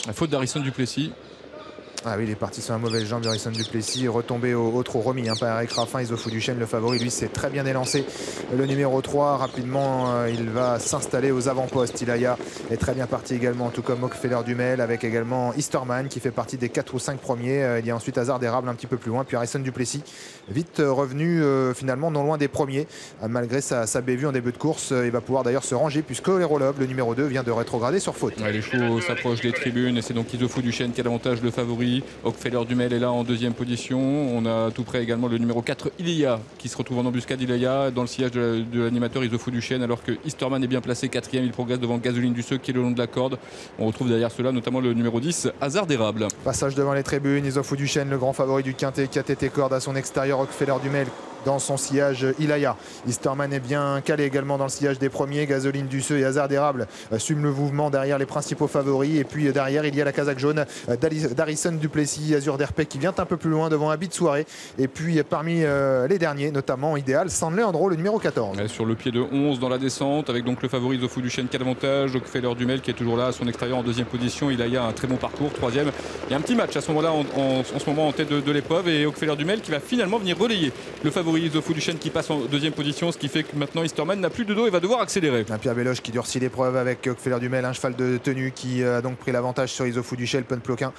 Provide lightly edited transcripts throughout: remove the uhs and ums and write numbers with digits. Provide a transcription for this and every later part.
La faute d'Harrison Duplessis. Ah oui, il est parti sur un mauvais jambe, Harrison Duplessis, retombé au trou remis par Eric Raffin. Issoufou Duchesne, le favori, lui, s'est très bien élancé. Le numéro 3, rapidement, il va s'installer aux avant-postes. Ilaya est très bien parti également, tout comme Rockefeller Dumel, avec également Easterman qui fait partie des 4 ou 5 premiers. Il y a ensuite Hasard d'Érable un petit peu plus loin, puis Harrison Duplessis, vite revenu finalement non loin des premiers. Malgré sa bévue en début de course, il va pouvoir d'ailleurs se ranger puisque Olero Loeb, le numéro 2, vient de rétrograder sur faute. Ouais, les chevaux s'approchent des tribunes et c'est donc Issoufou Duchesne qui a l'avantage, le favori. Rockefeller Dumel est là en deuxième position. On a tout près également le numéro 4, Ilaya, qui se retrouve en embuscade. Ilaya dans le sillage de l'animateur Issoufou Duchesne, alors que Easterman est bien placé quatrième. Il progresse devant Gasoline du Seux qui est le long de la corde. On retrouve derrière cela notamment le numéro 10, Hasard d'Érable. Passage devant les tribunes, Issoufou Duchesne, le grand favori du quintet, qui a été corde à son extérieur. Rockefeller Dumel dans son sillage, Ilaya. Easterman est bien calé également dans le sillage des premiers. Gasoline du Seux et Hasard d'Érable sument le mouvement derrière les principaux favoris. Et puis derrière, il y a la casaque jaune d'Harrison Duplessis, Azur Derpec qui vient un peu plus loin devant Habit Soirée. Et puis parmi les derniers, notamment idéal, San Leandro, le numéro 14. Ouais, sur le pied de 11 dans la descente, avec donc le favori Issoufou Duchesne qui a l'avantage. Rockefeller Dumel qui est toujours là à son extérieur en deuxième position. Ilaya a un très bon parcours, troisième. Il y a un petit match à ce moment-là en ce moment en tête de l'épreuve. Et Rockefeller Dumel qui va finalement venir relayer le favori Issoufou Duchesne qui passe en deuxième position, ce qui fait que maintenant Easterman n'a plus de dos et va devoir accélérer. Pierre Belloche qui durcit l'épreuve avec Rockefeller Dumel, un cheval de tenue qui a donc pris l'avantage sur Issoufou Duchesne, Ploquin,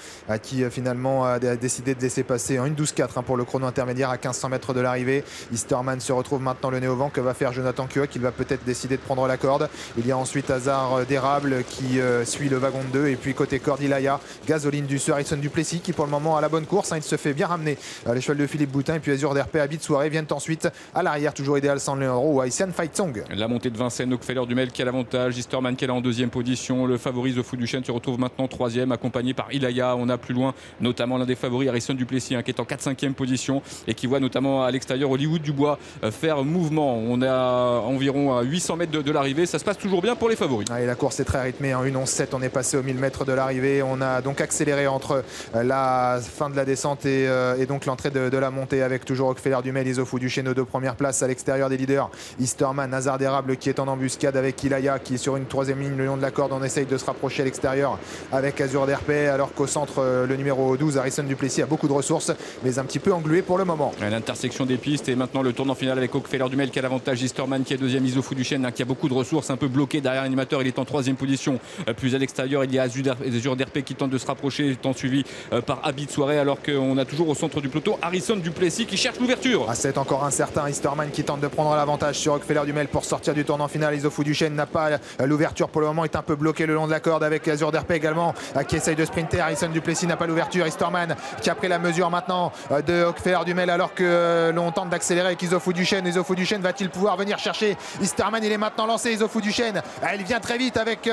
qui finalement a décidé de laisser passer en 1:12.4 pour le chrono intermédiaire à 1500 mètres de l'arrivée. Easterman se retrouve maintenant le nez au vent. Que va faire Jonathan Cuoc? Il va peut-être décider de prendre la corde. Il y a ensuite Hasard d'Érable qui suit le wagon de 2. Et puis côté corde, Ilaya, Gasoline du Seux, Harrison Duplessis qui pour le moment a la bonne course. Il se fait bien ramener. Les chevaux de Philippe Boutin et puis Azur d'Herpé, Habit Soirée viennent ensuite à l'arrière, toujours idéal San Leandro ou Haitian Fight Song. La montée de Vincennes, Rockefeller Dumel qui a l'avantage, Easterman qui est là en deuxième position. Le favori Issoufou Duchesne se retrouve maintenant troisième, accompagné par Ilaya. On a plus loin notamment l'un des favoris, Harrison Duplessis, qui est en 4-5e position et qui voit notamment à l'extérieur Hollywood Dubois faire mouvement. On est à environ à 800 mètres de l'arrivée. Ça se passe toujours bien pour les favoris. Et la course est très rythmée. En 1:11.7, on est passé aux 1000 mètres de l'arrivée. On a donc accéléré entre la fin de la descente et donc l'entrée de la montée, avec toujours Rockefeller Dumel, Issoufou Duchesne aux 2 premières places. À l'extérieur des leaders, Easterman, Hasard d'Érable qui est en embuscade avec Ilaya qui est sur une 3e ligne le long de la corde. On essaye de se rapprocher à l'extérieur avec Azur d'Herpé, alors qu'au centre, le numéro 12, Harrison Duplessis, a beaucoup de ressources mais un petit peu englué pour le moment. L'intersection des pistes et maintenant le tournant final avec Rockefeller Dumel qui a l'avantage, Easterman qui est deuxième, Issoufou Duchesne qui a beaucoup de ressources, un peu bloqué derrière l'animateur. Il est en 3e position. Plus à l'extérieur, il y a Azur d'Herpé qui tente de se rapprocher, étant suivi par Habit Soirée, alors qu'on a toujours au centre du peloton Harrison Duplessis qui cherche l'ouverture. C'est encore incertain. Easterman qui tente de prendre l'avantage sur Rockefeller Dumel pour sortir du tournant final. Issoufou Duchesne n'a pas l'ouverture pour le moment, est un peu bloqué le long de la corde avec Azur d'Herpé également qui essaye de sprinter. Harrison Duplessis n'a pas l'ouverture. Easterman qui a pris la mesure maintenant de Rockefeller Dumel, alors que l'on tente d'accélérer avec Issoufou Duchesne. Issoufou Duchesne va-t-il pouvoir venir chercher Easterman? Il est maintenant lancé. Issoufou Duchesne, il vient très vite avec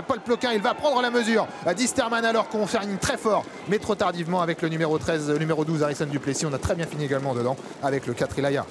Paul Ploquin. Il va prendre la mesure d'Easterman alors qu'on termine très fort mais trop tardivement avec le numéro 13, le numéro 12 Harrison Duplessis. On a très bien fini également dedans avec le 4 Ilaya.